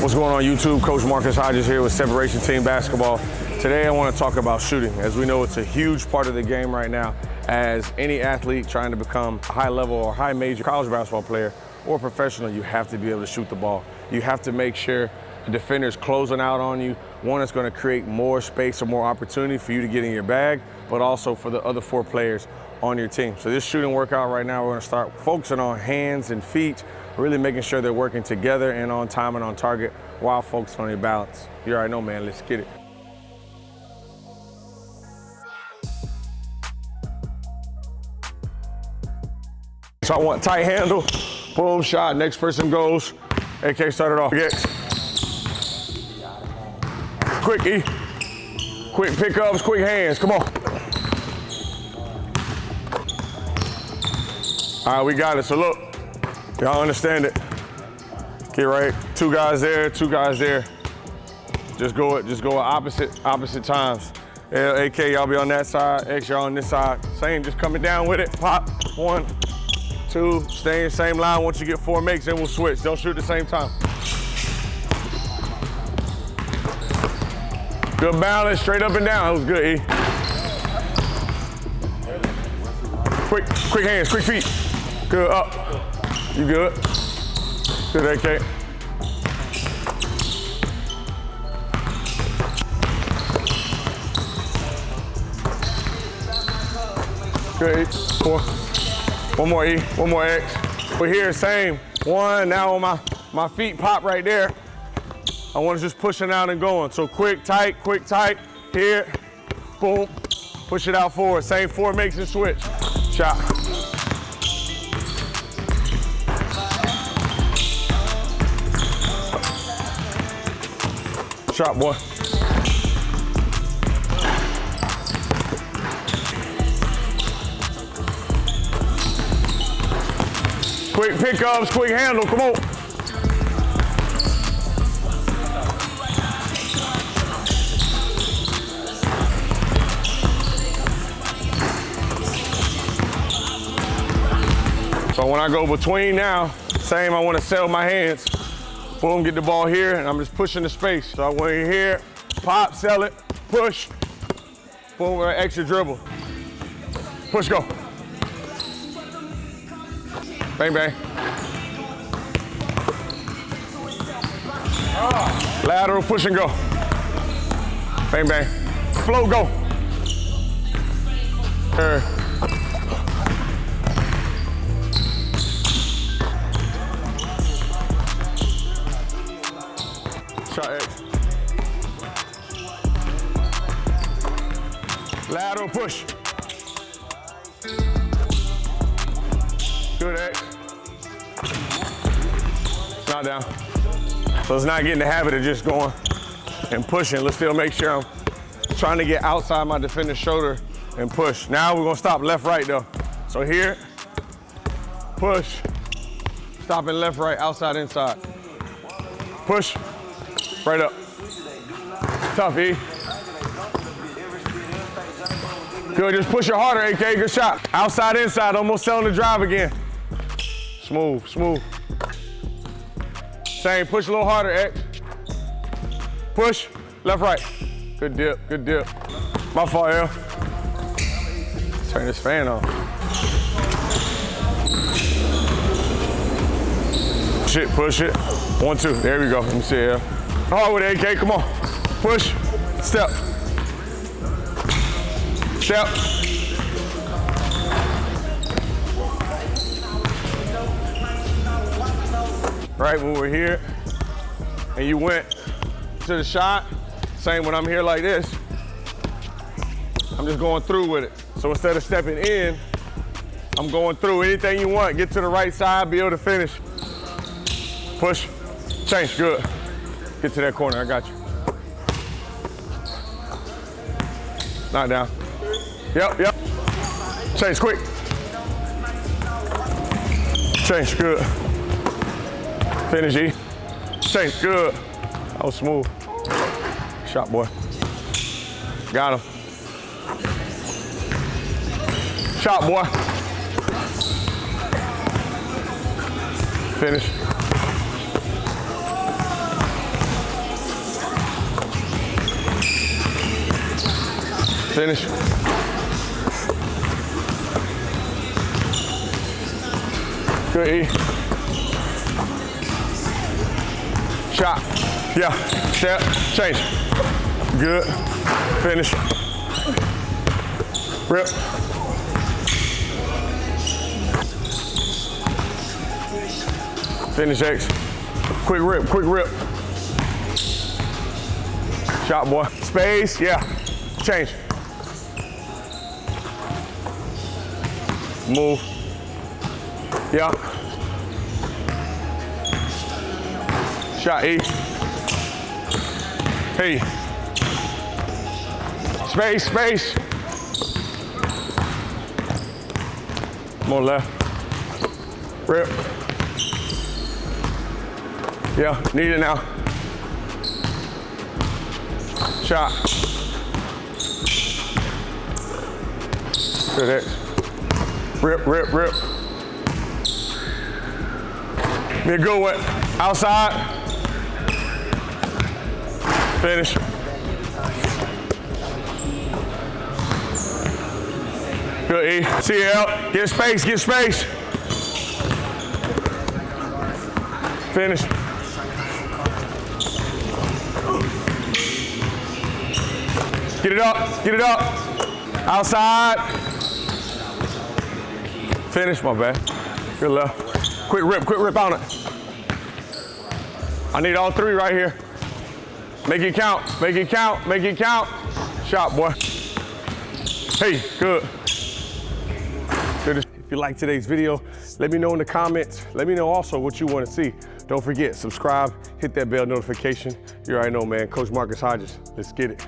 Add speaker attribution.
Speaker 1: What's going on YouTube? Coach Marcus Hodges here with Separation Team Basketball. Today I want to talk about shooting. As we know, it's a huge part of the game right now. As any athlete trying to become a high level or high major college basketball player or professional, you have to be able to shoot the ball. You have to make sure the defender's closing out on you. One, it's going to create more space or more opportunity for you to get in your bag, but also for the other 4 players on your team. So this shooting workout right now, we're going to start focusing on hands and feet, really making sure they're working together and on time and on target while focusing on your balance. You already know, man, let's get it. So I want tight handle, boom, shot, next person goes. AK started off. Quick E, quick pickups, quick hands, come on. All right, we got it, so look, y'all understand it. Get right, 2 guys there, 2 guys there. Just go at opposite times. AK, y'all be on that side, X, y'all on this side. Same, just coming down with it, pop, 1, 2, stay in the same line. Once you get 4 makes, then we'll switch. Don't shoot at the same time. Good balance, straight up and down. That was good, E. Quick hands, quick feet. Good, up. You good. Good, AK. Good, E. 4. One more E, one more X. We're here, same. 1, now on my feet pop right there. I want to just pushing out and going. So quick, tight, here, boom, push it out forward. Same 4 makes and switch. Shot. Shot, boy. Quick pickups, quick handle, come on. So when I go between now, same, I want to settle my hands. Boom, get the ball here, and I'm just pushing the space. So I want you here, pop, sell it, push, boom, extra dribble. Push, go. Bang, bang. Lateral, push and go. Bang, bang. Flow, go. Shot X. Lateral push. Good X. Not down. So it's not getting the habit of just going and pushing. Let's still make sure I'm trying to get outside my defender's shoulder and push. Now we're gonna stop left, right though. So here, push. Stopping left, right, outside, inside. Push. Right up. Tough, E. Good, just push it harder, AK, good shot. Outside, inside, almost selling the drive again. Smooth, smooth. Same, push a little harder, X. Push, left, right. Good dip, good dip. My fault, L. Turn this fan on. Push it. 1, 2, there we go, let me see it, L. Hard with AK, come on. Push, step. Step. Right, when we're here, and you went to the shot, same when I'm here like this, I'm just going through with it. So instead of stepping in, I'm going through. Anything you want, get to the right side, be able to finish. Push, change, good. Get to that corner, I got you. Not down. Yep. Change, quick. Change, good. Finish, E. Change, good. That was smooth. Shot, boy. Got him. Shot, boy. Finish. Finish. Good, E. Shot. Yeah. Step. Change. Good. Finish. Rip. Finish X. Quick rip, quick rip. Shot, boy. Space, yeah. Change. Move. Yeah. Shot, E. Hey. Space, space. More left. Rip. Yeah, need it now. Shot. Good X. Rip, rip, rip. Be a good one. Outside. Finish. Good E. CL. Get space, get space. Finish. Get it up, get it up. Outside. Finish, my bad. Good left. Quick rip on it. I need all three right here. Make it count, make it count, make it count. Shot, boy. Hey, good. If you like today's video, let me know in the comments. Let me know also what you want to see. Don't forget, subscribe, hit that bell notification. You already know, man. Coach Marcus Hodges. Let's get it.